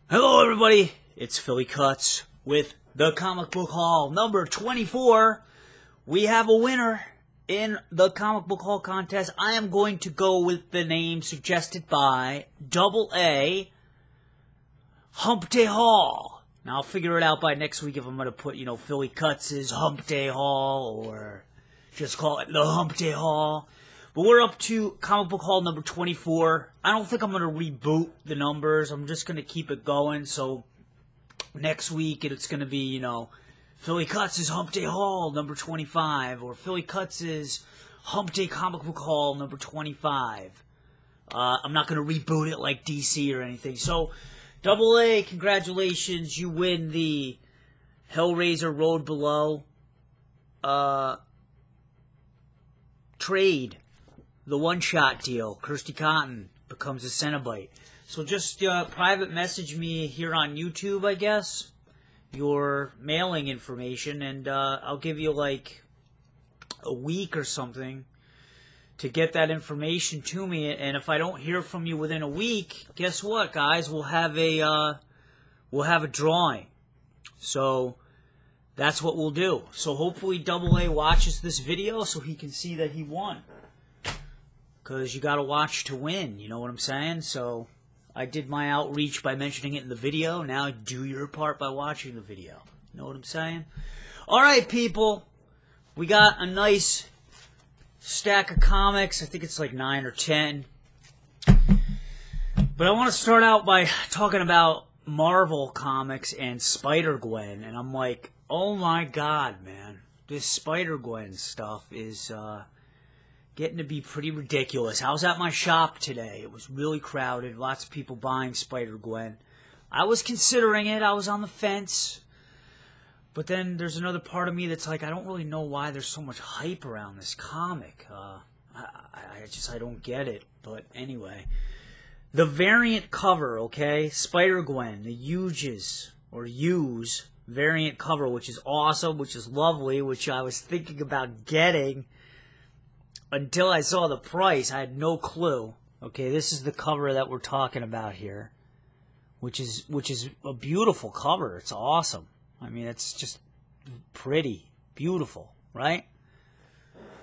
Hello everybody, it's Philly Kuts with the comic book haul number 24. We have a winner in the comic book haul contest. I am going to go with the name suggested by AA Hump Day Haul. Now I'll figure it out by next week if I'm going to put, Philly Kuts' Hump Day Haul or just call it the Hump Day Haul. But we're up to comic book haul number 24. I don't think I'm going to reboot the numbers. I'm just going to keep it going. So next week it's going to be, Philly Kuts' Hump Day Haul number 25. Or Philly Kuts' Hump Day comic book haul number 25. I'm not going to reboot it like DC or anything. So, AA, congratulations. You win the Hellraiser Road Below trade. The one-shot deal. Kirsty Cotton becomes a Cenobite. So just private message me here on YouTube, I guess, your mailing information, and I'll give you like a week or something to get that information to me. And if I don't hear from you within a week, guess what, guys? We'll have a drawing. So that's what we'll do. So hopefully AA watches this video so he can see that he won. Because you got to watch to win, you know what I'm saying? So I did my outreach by mentioning it in the video. Now do your part by watching the video. You know what I'm saying? Alright, people. We got a nice stack of comics. I think it's like 9 or 10. But I want to start out by talking about Marvel Comics and Spider-Gwen. And I'm like, oh my god, man. This Spider-Gwen stuff is getting to be pretty ridiculous. I was at my shop today. It was really crowded. Lots of people buying Spider-Gwen. I was considering it. I was on the fence. But then there's another part of me that's like, I don't really know why there's so much hype around this comic. I don't get it. But anyway. The variant cover, okay? Spider-Gwen, the Use variant cover, which is awesome, which is lovely, which I was thinking about getting until I saw the price. I had no clue. Okay, this is the cover that we're talking about here, which is a beautiful cover. It's awesome. I mean, it's just pretty, beautiful, right?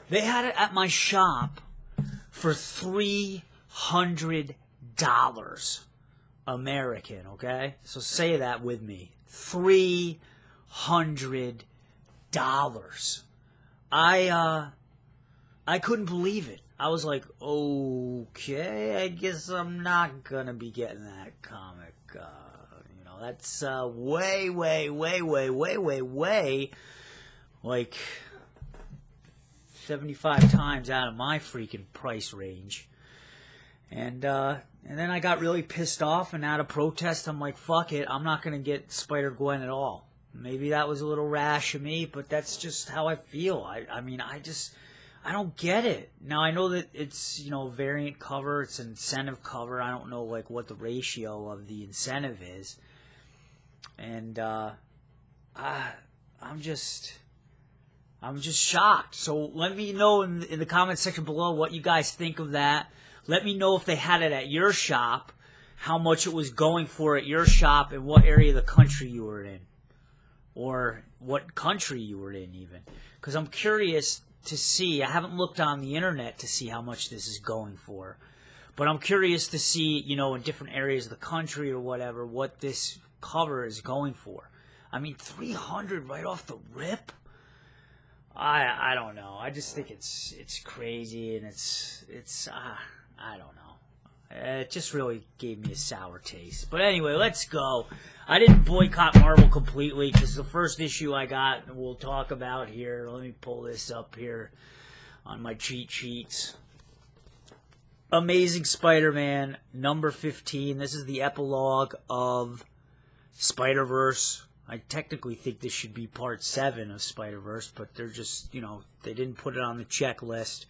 They had it at my shop for $300 American, okay? So say that with me. $300. I couldn't believe it. I was like, okay, I guess I'm not going to be getting that comic. That's way, like 75 times out of my freaking price range. And then I got really pissed off, and out of protest, I'm like, fuck it, I'm not going to get Spider-Gwen at all. Maybe that was a little rash of me, but that's just how I feel. I don't get it. Now, I know that it's, variant cover, it's an incentive cover. I don't know, like, what the ratio of the incentive is. And, I'm just shocked. So let me know in the comment section below what you guys think of that. Let me know if they had it at your shop, how much it was going for at your shop, and what area of the country you were in. Or what country you were in, even. Because I'm curious to see. I haven't looked on the internet to see how much this is going for. But I'm curious to see, in different areas of the country or whatever, what this cover is going for. I mean, $300 right off the rip? I don't know. I just think it's crazy, and I don't know. It just really gave me a sour taste. But anyway, let's go. I didn't boycott Marvel completely because the first issue I got, and we'll talk about here. Let me pull this up here on my cheat sheets. Amazing Spider-Man, number 15. This is the epilogue of Spider-Verse. I technically think this should be part 7 of Spider-Verse, but they're just, they didn't put it on the checklist.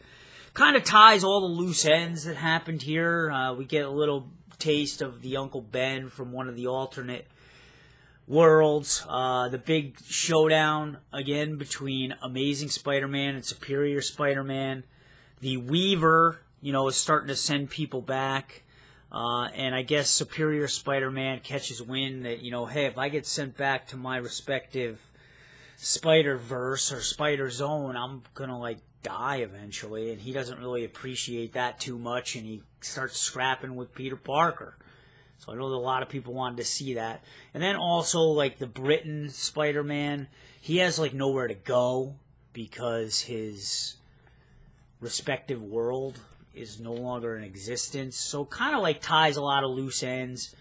Kind of ties all the loose ends that happened here. We get a little taste of the Uncle Ben from one of the alternate worlds. The big showdown, again, between Amazing Spider-Man and Superior Spider-Man. The Weaver, is starting to send people back. And I guess Superior Spider-Man catches wind that, you know, hey, if I get sent back to my respective Spider-Verse or Spider-Zone, I'm gonna, like, die eventually. And he doesn't really appreciate that too much, and he starts scrapping with Peter Parker. So I know that a lot of people wanted to see that. And then also, like, the Britain Spider-Man, he has, like, nowhere to go because his respective world is no longer in existence. So kind of, like, ties a lot of loose ends.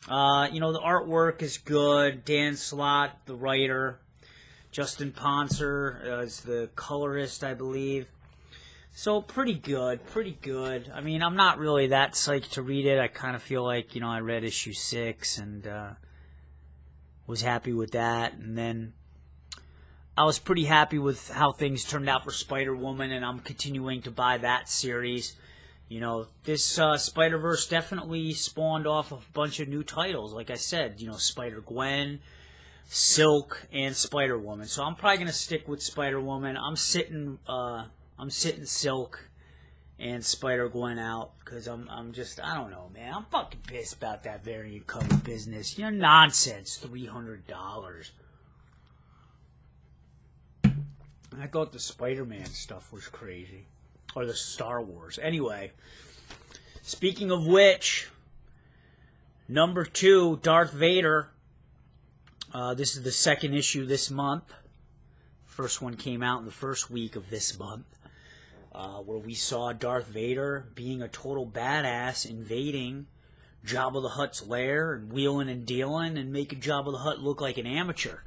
You know, the artwork is good. Dan Slott, the writer. Justin Ponser is the colorist, I believe. So, pretty good, pretty good. I mean, I'm not really that psyched to read it. I kind of feel like, you know, I read issue 6 and was happy with that. And then I was pretty happy with how things turned out for Spider-Woman, and I'm continuing to buy that series. You know, this Spider-Verse definitely spawned off a bunch of new titles. Like I said, you know, Spider-Gwen, Silk, and Spider-Woman. So I'm probably going to stick with Spider-Woman. I'm sitting Silk and Spider-Gwen out because I'm just, I don't know, man. I'm fucking pissed about that variant cover business. You know, nonsense. $300. I thought the Spider-Man stuff was crazy. Or the Star Wars. Anyway, speaking of which, number 2, Darth Vader. This is the second issue this month. First one came out in the first week of this month. Where we saw Darth Vader being a total badass, invading Jabba the Hutt's lair and wheeling and dealing and making Jabba the Hutt look like an amateur.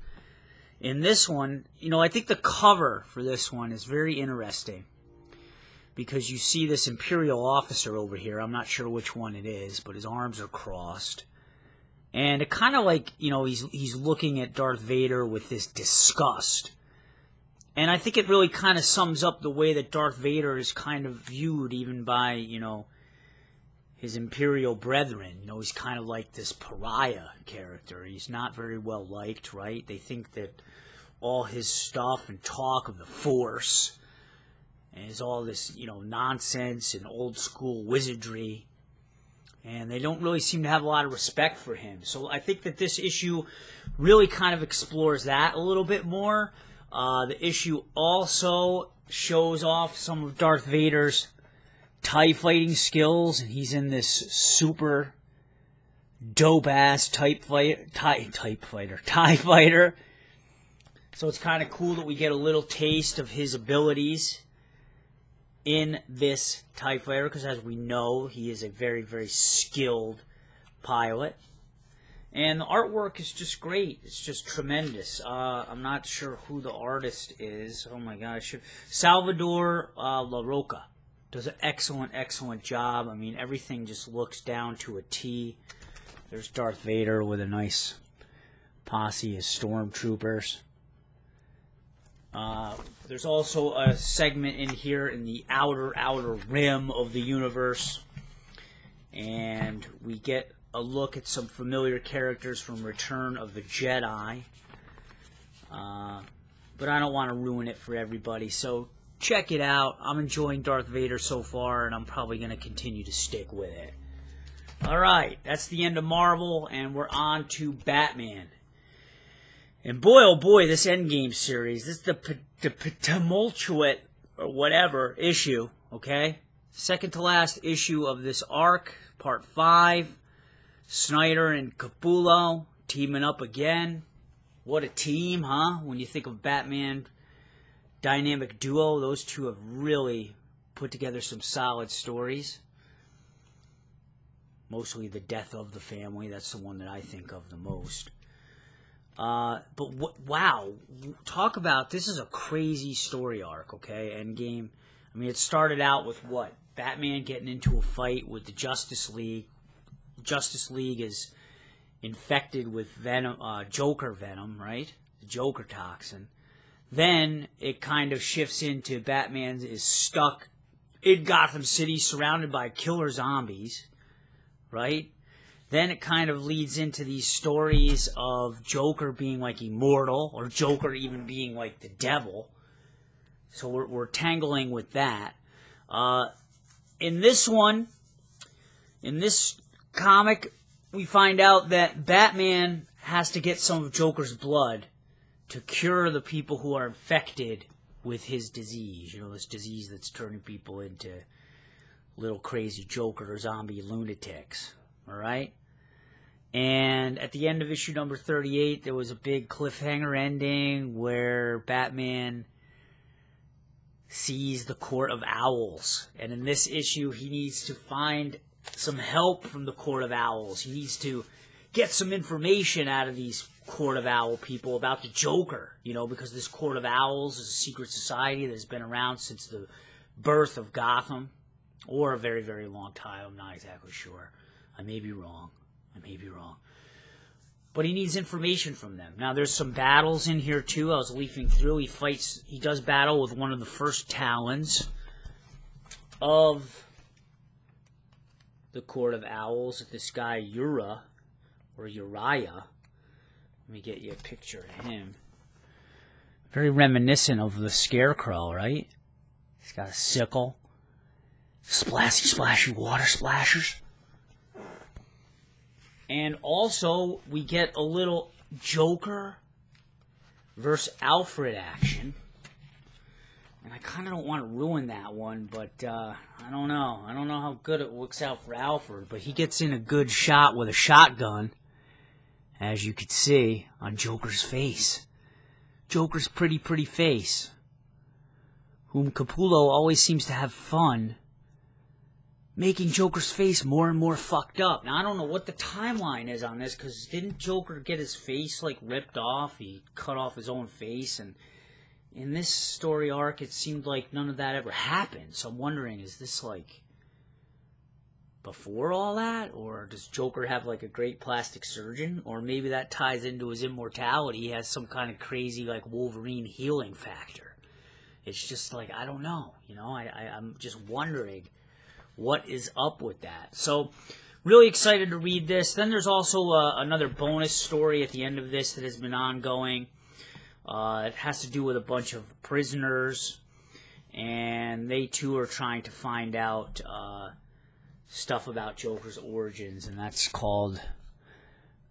In this one, you know, I think the cover for this one is very interesting because you see this Imperial officer over here. I'm not sure which one it is, but his arms are crossed. And it kind of like, you know, he's looking at Darth Vader with this disgust. And I think it really kind of sums up the way that Darth Vader is kind of viewed even by, you know, his Imperial brethren. You know, he's kind of like this pariah character. He's not very well liked, right? They think that all his stuff and talk of the Force is all this, you know, nonsense and old school wizardry. And they don't really seem to have a lot of respect for him. So I think that this issue really kind of explores that a little bit more. The issue also shows off some of Darth Vader's TIE fighting skills, and he's in this super dope-ass TIE fighter. So it's kind of cool that we get a little taste of his abilities in this TIE fighter, because as we know, he is a very, very skilled pilot. And the artwork is just great. It's just tremendous. I'm not sure who the artist is. Oh my gosh. Salvador La Roca does an excellent, excellent job. I mean, everything just looks down to a T. There's Darth Vader with a nice posse of stormtroopers. There's also a segment in here in the outer rim of the universe. And we get a look at some familiar characters from Return of the Jedi. But I don't want to ruin it for everybody, so check it out. I'm enjoying Darth Vader so far, and I'm probably going to continue to stick with it. Alright, that's the end of Marvel, and we're on to Batman. And boy, oh boy, this Endgame series, this is the tumultuous, or whatever, issue, okay? Second to last issue of this arc, part 5. Snyder and Capullo teaming up again. What a team, huh? When you think of Batman dynamic duo, those two have really put together some solid stories. Mostly the death of the family. That's the one that I think of the most. But wow, talk about, this is a crazy story arc, okay? Endgame. I mean, it started out with what? Batman getting into a fight with the Justice League. Justice League is infected with venom, Joker venom, right? The Joker toxin. Then it kind of shifts into Batman is stuck in Gotham City surrounded by killer zombies, right? Then it kind of leads into these stories of Joker being like immortal, or Joker even being like the devil. So we're tangling with that. In this one, In this comic, we find out that Batman has to get some of Joker's blood to cure the people who are infected with his disease. You know, this disease that's turning people into little crazy Joker or zombie lunatics. Alright? And at the end of issue number 38, there was a big cliffhanger ending where Batman sees the Court of Owls. And in this issue, he needs to find some help from the Court of Owls. He needs to get some information out of these Court of Owl people about the Joker, you know, because this Court of Owls is a secret society that has been around since the birth of Gotham, or a very, very long time. I'm not exactly sure. I may be wrong. But he needs information from them. Now, there's some battles in here, too. I was leafing through. He does battle with one of the first Talons of the Court of Owls, this guy Uriah. Let me get you a picture of him. Very reminiscent of the Scarecrow, right? He's got a sickle. Splashy water splashers. And also, we get a little Joker versus Alfred action. And I kind of don't want to ruin that one, but I don't know. I don't know how good it works out for Alfred, but he gets in a good shot with a shotgun, as you could see, on Joker's face. Joker's pretty face, whom Capullo always seems to have fun making Joker's face more and more fucked up. Now, I don't know what the timeline is on this, because didn't Joker get his face, like, ripped off? He cut off his own face, and in this story arc, it seemed like none of that ever happened. So I'm wondering, is this, like, before all that? Or does Joker have, like, a great plastic surgeon? Or maybe that ties into his immortality. He has some kind of crazy, like, Wolverine healing factor. It's just, like, I don't know. You know, I'm just wondering what is up with that. So, really excited to read this. Then there's also another bonus story at the end of this that has been ongoing. It has to do with a bunch of prisoners, and they too are trying to find out stuff about Joker's origins, and that's called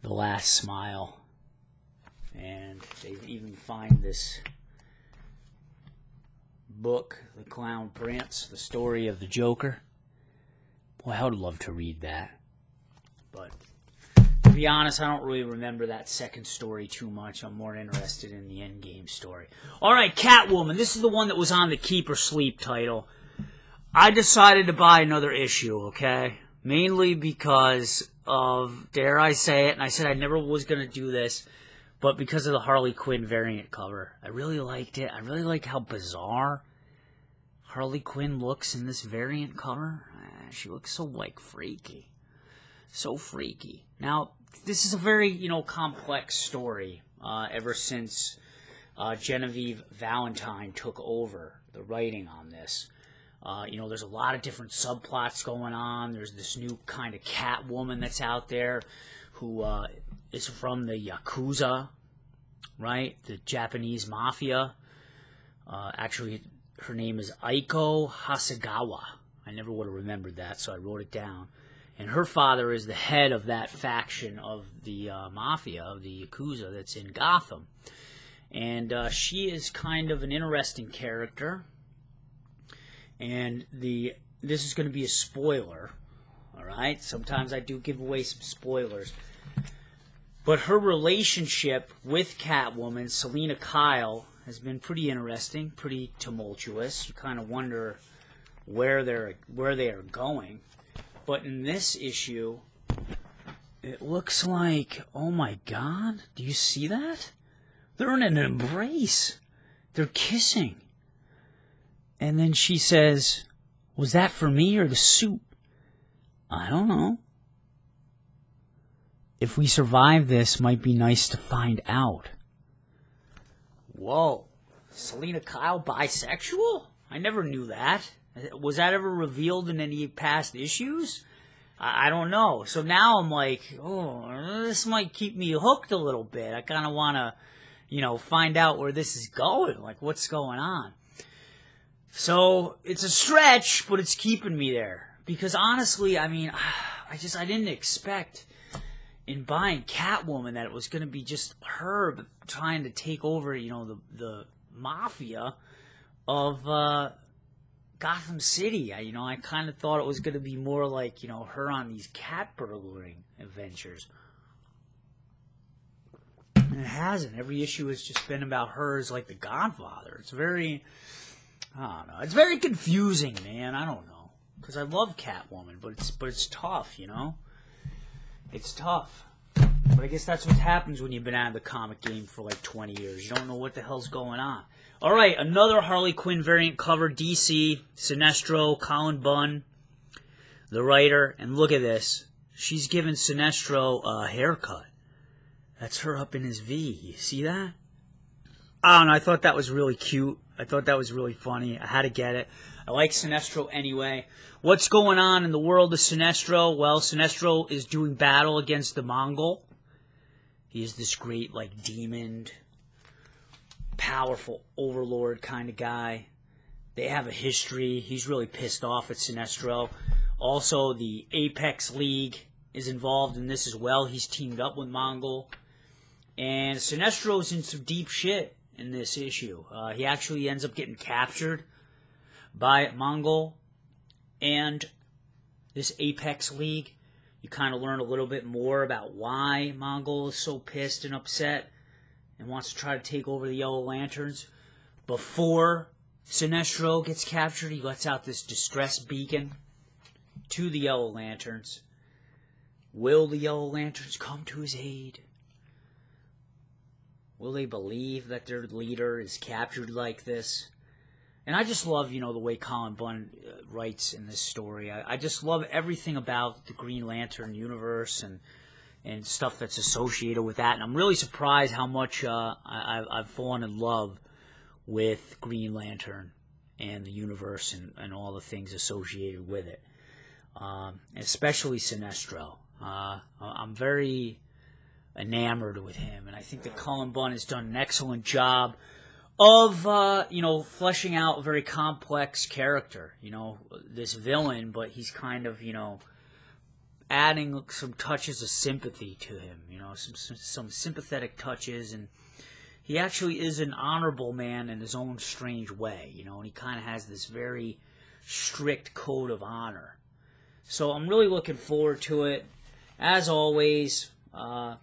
The Last Smile. And they even find this book, The Clown Prince, the story of the Joker. Boy, I would love to read that. But to be honest, I don't really remember that second story too much. I'm more interested in the Endgame story. Alright, Catwoman. This is the one that was on the Keep or Sleep title. I decided to buy another issue, okay? Mainly because of, dare I say it, and I said I never was going to do this, but because of the PhillyKutsProduction variant cover. I really liked it. I really like how bizarre Harley Quinn looks in this variant cover. She looks so, like, freaky. So freaky. Now, this is a very, you know, complex story ever since Genevieve Valentine took over the writing on this. You know, there's a lot of different subplots going on. There's this new kind of Catwoman that's out there who is from the Yakuza, right? The Japanese mafia. Actually, her name is Aiko Hasegawa. I never would have remembered that, so I wrote it down. And her father is the head of that faction of the mafia, of the Yakuza that's in Gotham. And she is kind of an interesting character. And this is going to be a spoiler, all right? Sometimes I do give away some spoilers. But her relationship with Catwoman, Selina Kyle, has been pretty interesting, pretty tumultuous. You kind of wonder where they are going. But in this issue, it looks like, oh my god, do you see that? They're in an embrace. They're kissing. And then she says, was that for me or the suit? I don't know. If we survive this, might be nice to find out. Whoa. Selina Kyle bisexual? I never knew that. Was that ever revealed in any past issues? I don't know. So now I'm like, oh, this might keep me hooked a little bit. I kind of want to, you know, find out where this is going. Like, what's going on? So, it's a stretch, but it's keeping me there. Because honestly, I mean, I I didn't expect in buying Catwoman that it was going to be just her trying to take over, you know, the mafia of Gotham City. I kind of thought it was going to be more like, you know, her on these cat burglaring adventures. And it hasn't. Every issue has just been about her as like the Godfather. It's very, I don't know. It's very confusing, man. I don't know. Because I love Catwoman, but it's tough, you know? It's tough. But I guess that's what happens when you've been out of the comic game for like 20 years. You don't know what the hell's going on. All right, another PhillyKutsProduction variant cover, DC, Sinestro, Colin Bunn, the writer. And look at this. She's giving Sinestro a haircut. That's her up in his V. You see that? I don't know. I thought that was really cute. I thought that was really funny. I had to get it. I like Sinestro anyway. What's going on in the world of Sinestro? Well, Sinestro is doing battle against the Mongul. He is this great, like, demon, powerful overlord kind of guy. They have a history. He's really pissed off at Sinestro. Also, the Apex League is involved in this as well. He's teamed up with Mongul. And Sinestro's in some deep shit in this issue. He actually ends up getting captured by Mongul and this Apex League. You kind of learn a little bit more about why Mongul is so pissed and upset and wants to try to take over the Yellow Lanterns. Before Sinestro gets captured, he lets out this distress beacon to the Yellow Lanterns. Will the Yellow Lanterns come to his aid? Will they believe that their leader is captured like this? And I just love, you know, the way Colin Bunn writes in this story. I just love everything about the Green Lantern universe and stuff that's associated with that. And I'm really surprised how much I've fallen in love with Green Lantern and the universe and all the things associated with it. Especially Sinestro. I'm very enamored with him, and I think that Colin Bunn has done an excellent job of, you know, fleshing out a very complex character, you know, this villain, but he's kind of, you know, adding some touches of sympathy to him, you know, some sympathetic touches, and he actually is an honorable man in his own strange way, you know, and he kind of has this very strict code of honor. So I'm really looking forward to it. As always, the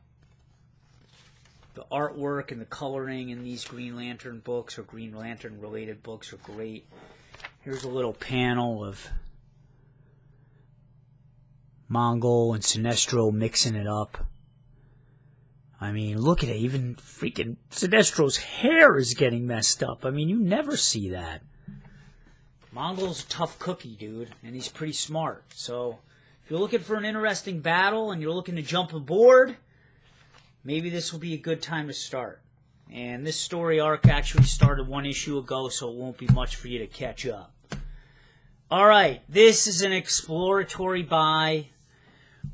artwork and the coloring in these Green Lantern books or Green Lantern related books are great. Here's a little panel of Mongul and Sinestro mixing it up. I mean, look at it. Even freaking Sinestro's hair is getting messed up. I mean, you never see that. Mongul's a tough cookie, dude, and he's pretty smart. So if you're looking for an interesting battle and you're looking to jump aboard, maybe this will be a good time to start. And this story arc actually started one issue ago, so it won't be much for you to catch up. Alright, this is an exploratory buy.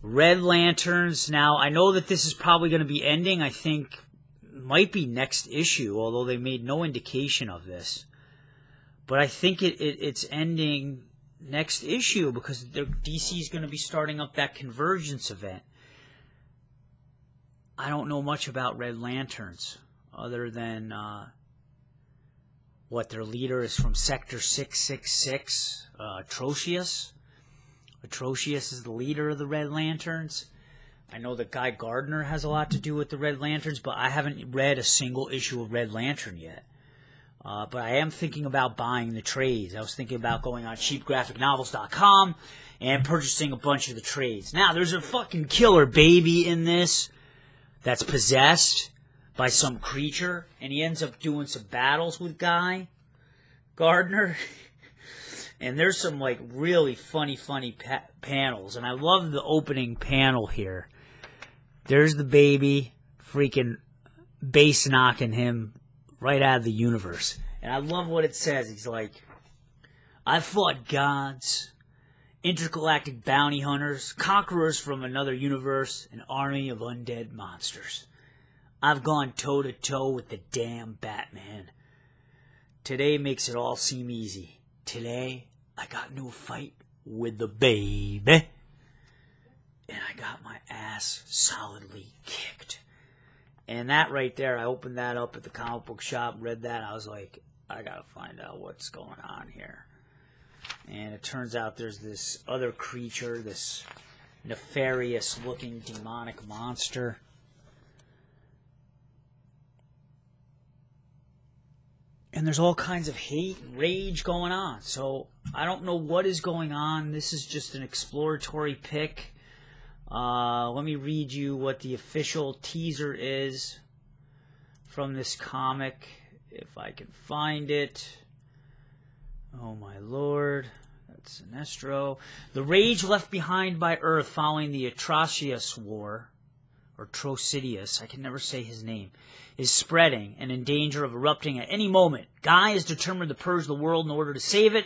Red Lanterns. Now, I know that this is probably going to be ending. I think it might be next issue, although they made no indication of this. But I think it's ending next issue because DC is going to be starting up that Convergence event. I don't know much about Red Lanterns other than what their leader is from Sector 666, Atrocious. Atrocious is the leader of the Red Lanterns. I know that Guy Gardner has a lot to do with the Red Lanterns, but I haven't read a single issue of Red Lantern yet. But I am thinking about buying the trades. I was thinking about going on cheapgraphicnovels.com and purchasing a bunch of the trades. Now, there's a fucking killer baby in this that's possessed by some creature, and he ends up doing some battles with Guy Gardner. And there's some, like, really funny panels. And I love the opening panel here. There's the baby freaking base knocking him right out of the universe. And I love what it says. He's like, I fought gods, intergalactic bounty hunters, conquerors from another universe, an army of undead monsters. I've gone toe-to-toe with the damn Batman. Today makes it all seem easy. Today, I got into a fight with the baby. and I got my ass solidly kicked. And that right there, I opened that up at the comic book shop, read that, and I was like, I gotta find out what's going on here. And it turns out there's this other creature, this nefarious-looking demonic monster. And there's all kinds of hate and rage going on. So I don't know what is going on. This is just an exploratory pick. Let me read you what the official teaser is from this comic, if I can find it. Oh my lord. That's Sinestro. The rage left behind by Earth following the Atrocious War, or Trocidius, I can never say his name, is spreading and in danger of erupting at any moment. Guy is determined to purge the world in order to save it,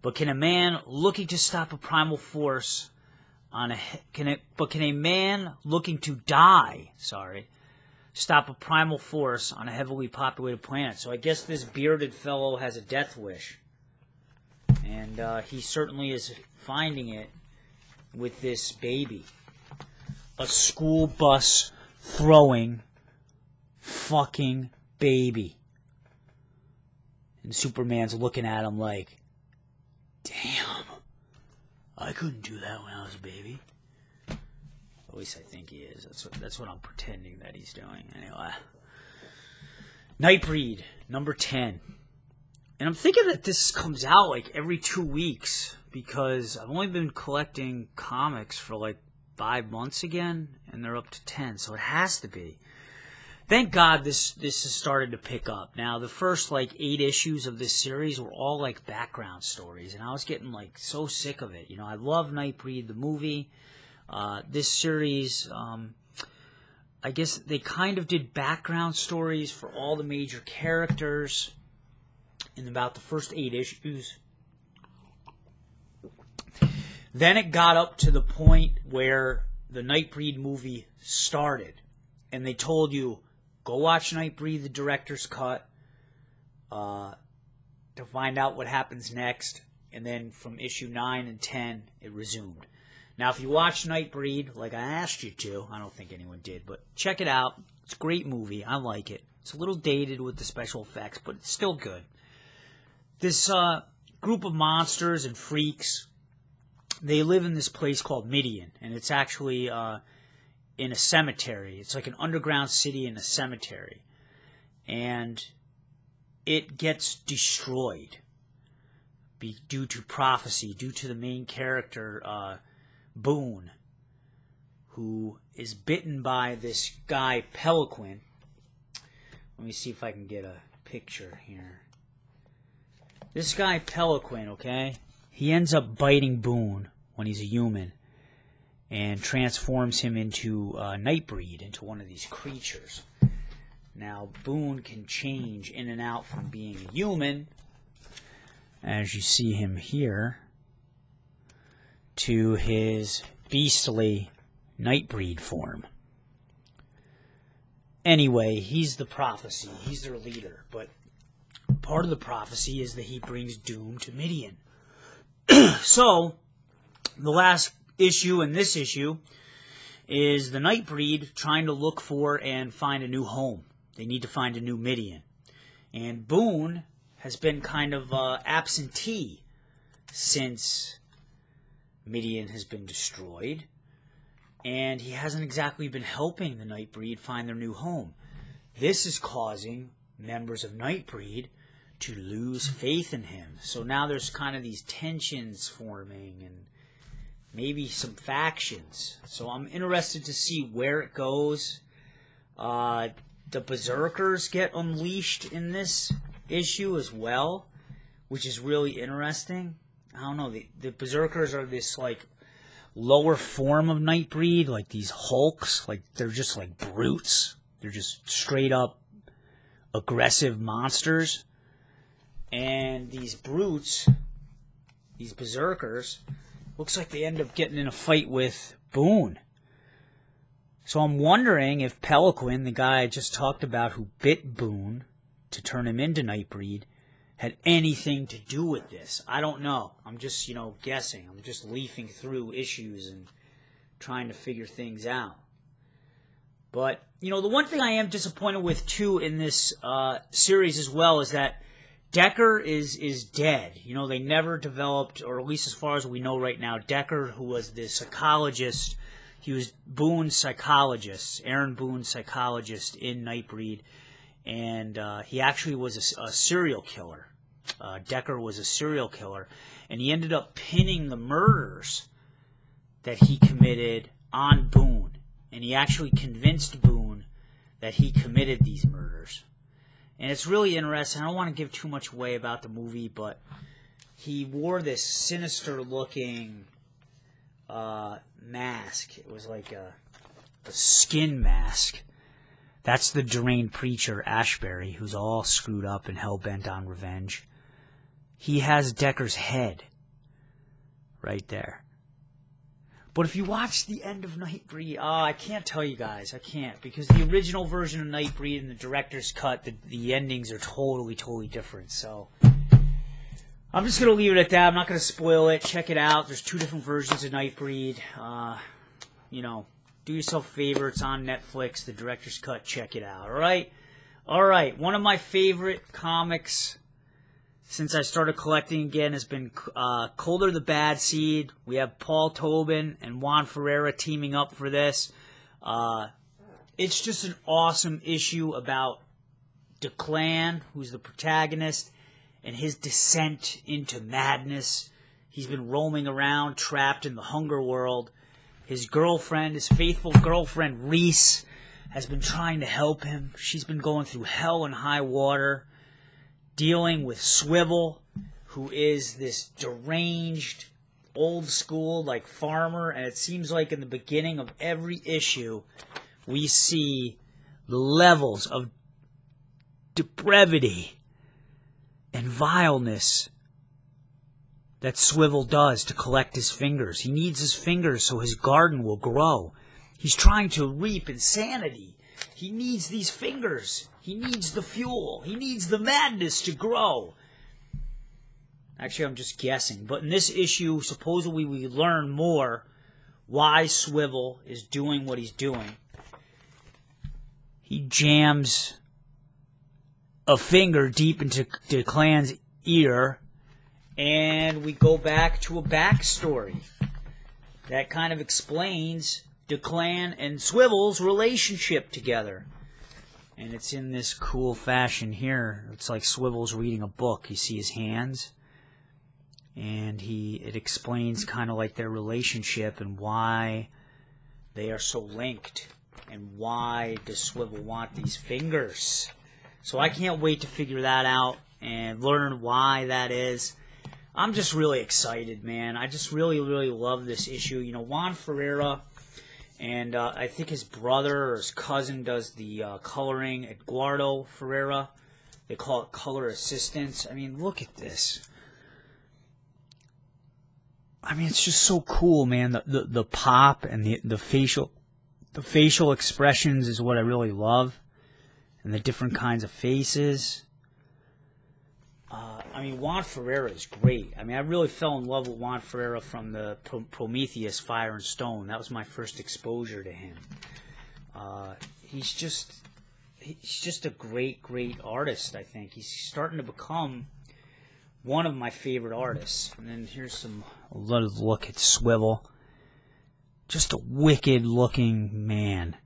but can a man looking to stop a primal force can a man looking to die, stop a primal force on a heavily populated planet? So I guess this bearded fellow has a death wish. And he certainly is finding it with this baby. A school bus throwing fucking baby. And Superman's looking at him like, damn, I couldn't do that when I was a baby. At least I think he is. That's what I'm pretending that he's doing. Anyway. Nightbreed, number 10. And I'm thinking that this comes out like every 2 weeks because I've only been collecting comics for like 5 months again, and they're up to 10, so it has to be. Thank God this has started to pick up. Now, the first like 8 issues of this series were all like background stories, and I was getting like so sick of it. You know, I love Nightbreed, the movie. This series, I guess they kind of did background stories for all the major characters in about the first 8 issues. Then it got up to the point where the Nightbreed movie started. And they told you, go watch Nightbreed, the director's cut, to find out what happens next. And then from issue 9 and 10, it resumed. Now, if you watch Nightbreed, like I asked you to, I don't think anyone did, but check it out. It's a great movie. I like it. It's a little dated with the special effects, but it's still good. This group of monsters and freaks, they live in this place called Midian, and it's actually in a cemetery. It's like an underground city in a cemetery, and it gets destroyed due to prophecy, due to the main character, Boone, who is bitten by this guy, PhillyKutsProduction. Let me see if I can get a picture here. This guy, PhillyKutsProduction, okay? He ends up biting Boone when he's a human and transforms him into Nightbreed, into one of these creatures. Now, Boone can change in and out from being a human, as you see him here, to his beastly Nightbreed form. Anyway, he's the prophecy. He's their leader, but part of the prophecy is that he brings doom to Midian. So, the last issue and this issue is the Nightbreed trying to look for and find a new home. They need to find a new Midian. And Boone has been kind of absentee since Midian has been destroyed. And he hasn't exactly been helping the Nightbreed find their new home. This is causing members of Nightbreed to lose faith in him. So now there's kind of these tensions forming and maybe some factions. So I'm interested to see where it goes. The Berserkers get unleashed in this issue as well, which is really interesting. I don't know, the Berserkers are this like lower form of Nightbreed, like these Hulks, like they're just like brutes. They're just straight up aggressive monsters. And these brutes, these Berserkers, looks like they end up getting in a fight with Boone. So I'm wondering if PhillyKutsProduction, the guy I just talked about who bit Boone to turn him into Nightbreed, had anything to do with this. I don't know. I'm just, guessing. I'm just leafing through issues and trying to figure things out. But, you know, the one thing I am disappointed with, too, in this series as well is that Decker is dead. You know, they never developed, or at least as far as we know right now, Decker, who was the psychologist, he was Boone's psychologist, Aaron Boone's psychologist in Nightbreed, and he actually was a serial killer. Decker was a serial killer, and he ended up pinning the murders that he committed on Boone, and he actually convinced Boone that he committed these murders. And it's really interesting. I don't want to give too much away about the movie, but he wore this sinister-looking mask. It was like a skin mask. That's the deranged preacher, Ashbury, who's all screwed up and hell-bent on revenge. He has Decker's head right there. But if you watch the end of Nightbreed, I can't tell you guys. I can't. Because the original version of Nightbreed and the director's cut, the endings are totally, totally different. So I'm just going to leave it at that. I'm not going to spoil it. Check it out. There's 2 different versions of Nightbreed. You know, do yourself a favor. It's on Netflix. The director's cut. Check it out. All right? All right. One of my favorite comics since I started collecting again has been Colder the Bad Seed. We have Paul Tobin and Juan Ferreira teaming up for this. It's just an awesome issue about Declan, who's the protagonist, and his descent into madness. He's been roaming around, trapped in the hunger world. His girlfriend, his faithful girlfriend, Reese, has been trying to help him. She's been going through hell and high water, dealing with Swivel, who is this deranged, old-school, like, farmer. And it seems like in the beginning of every issue, we see the levels of depravity and vileness that Swivel does to collect his fingers. He needs his fingers so his garden will grow. He's trying to reap insanity. He needs these fingers. He needs the fuel. He needs the madness to grow. Actually, I'm just guessing. But in this issue, supposedly we learn more why Swivel is doing what he's doing. He jams a finger deep into Declan's ear, and we go back to a backstory that kind of explains Declan and Swivel's relationship together. And it's in this cool fashion here. It's like Swivel's reading a book. You see his hands. And it explains kind of like their relationship and why they are so linked. And why does Swivel want these fingers? So I can't wait to figure that out and learn why that is. I'm just really excited, man. I just really, really love this issue. You know, Juan Ferreira, and I think his brother or his cousin does the coloring, Eduardo Ferreira. They call it color assistance. I mean, look at this. I mean, it's just so cool, man. The pop and the facial expressions is what I really love, and the different kinds of faces. I mean, Juan Ferreira is great. I mean, I really fell in love with Juan Ferreira from the Prometheus Fire and Stone. That was my first exposure to him. He's just a great, great artist, I think. He's starting to become one of my favorite artists. And then here's a little look at Swivel. Just a wicked-looking man.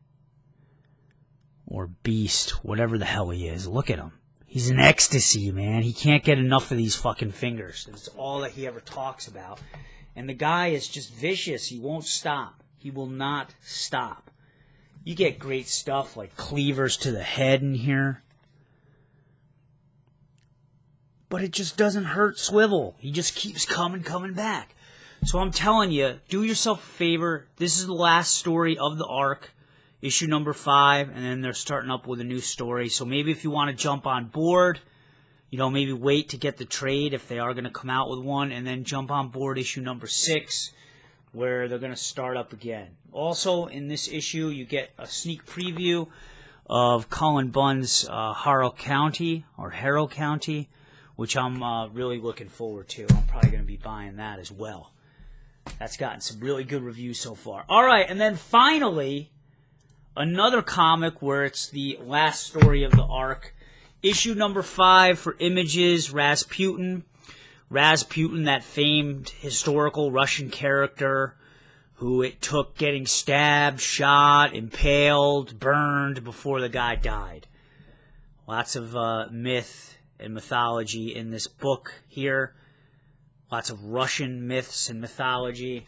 Or beast, whatever the hell he is. Look at him. He's in ecstasy, man. He can't get enough of these fucking fingers. It's all that he ever talks about. And the guy is just vicious. He won't stop. He will not stop. You get great stuff like cleavers to the head in here. But it just doesn't hurt Swivel. He just keeps coming back. So I'm telling you, do yourself a favor. This is the last story of the arc. Issue number 5, and then they're starting up with a new story. So maybe if you want to jump on board, you know, maybe wait to get the trade if they are going to come out with one, and then jump on board issue number 6, where they're going to start up again. Also, in this issue, you get a sneak preview of Cullen Bunn's Harrow County, which I'm really looking forward to. I'm probably going to be buying that as well. That's gotten some really good reviews so far. All right, and then finally, another comic where it's the last story of the arc. Issue number 5 for Images, Rasputin. Rasputin, that famed historical Russian character who it took getting stabbed, shot, impaled, burned before the guy died. Lots of myth and mythology in this book here. Lots of Russian myths and mythology.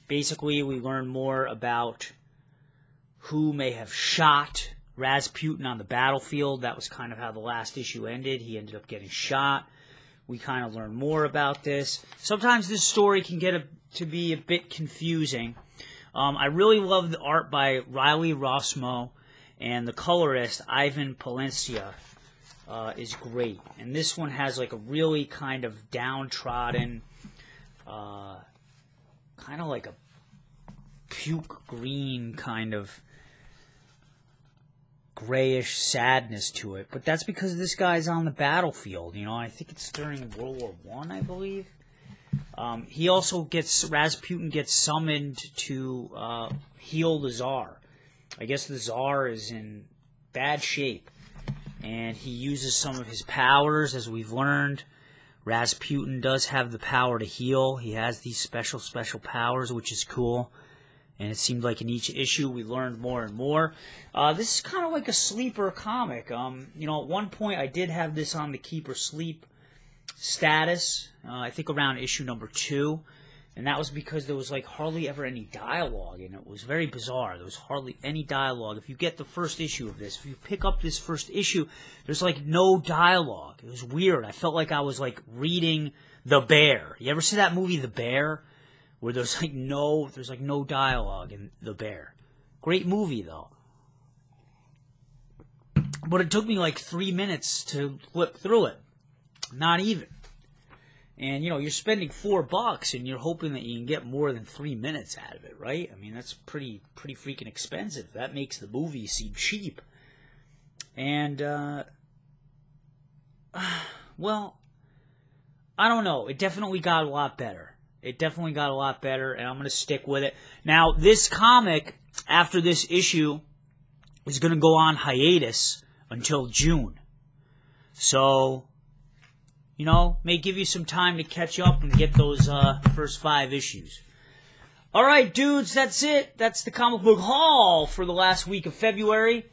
Basically, we learn more about who may have shot Rasputin on the battlefield. That was kind of how the last issue ended. He ended up getting shot. We kind of learn more about this. Sometimes this story can get to be a bit confusing. I really love the art by Riley Rossmo, and the colorist, Ivan Palencia, is great. And this one has like a really kind of downtrodden, kind of like a puke green kind of grayish sadness to it. But that's because this guy's on the battlefield. You know, I think it's during World War I believe. He also Rasputin gets summoned to heal the Tsar. I guess the Tsar is in bad shape, and he uses some of his powers, as we've learned. Rasputin does have the power to heal. He has these special powers, which is cool. And it seemed like in each issue we learned more and more. This is kind of like a sleeper comic. You know, at one point I did have this on the keep or sleep status. I think around issue number 2. And that was because there was like hardly ever any dialogue, and it was very bizarre. There was hardly any dialogue. If you get the first issue of this, if you pick up this first issue, there's like no dialogue. It was weird. I felt like I was like reading The Bear. You ever see that movie The Bear? Where there's like no dialogue in The Bear. Great movie though. But it took me like 3 minutes to flip through it. Not even. And, you know, you're spending $4 and you're hoping that you can get more than 3 minutes out of it, right? I mean, that's pretty freaking expensive. That makes the movie seem cheap. And, well, I don't know. It definitely got a lot better. It definitely got a lot better, and I'm going to stick with it. Now, this comic, after this issue, is going to go on hiatus until June. So, you know, may give you some time to catch up and get those first 5 issues. All right, dudes, that's it. That's the comic book haul for the last week of February.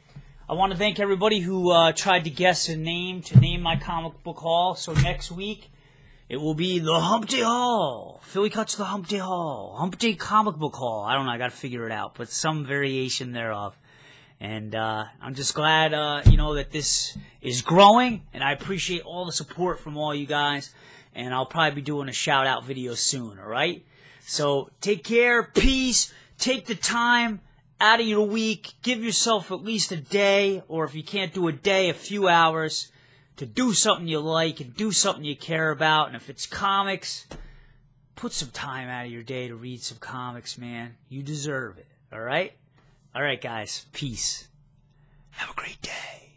I want to thank everybody who tried to guess a name to name my comic book haul. So next week, it will be the Humpty Haul. Philly Kuts the Humpty Haul. Humpty Comic Book Haul. I don't know, I got to figure it out, but some variation thereof. And I'm just glad, you know, that this is growing, and I appreciate all the support from all you guys. And I'll probably be doing a shout-out video soon, all right? So take care, peace, take the time out of your week. Give yourself at least a day, or if you can't do a day, a few hours, to do something you like and do something you care about. And if it's comics, put some time out of your day to read some comics, man. You deserve it, all right? All right, guys. Peace. Have a great day.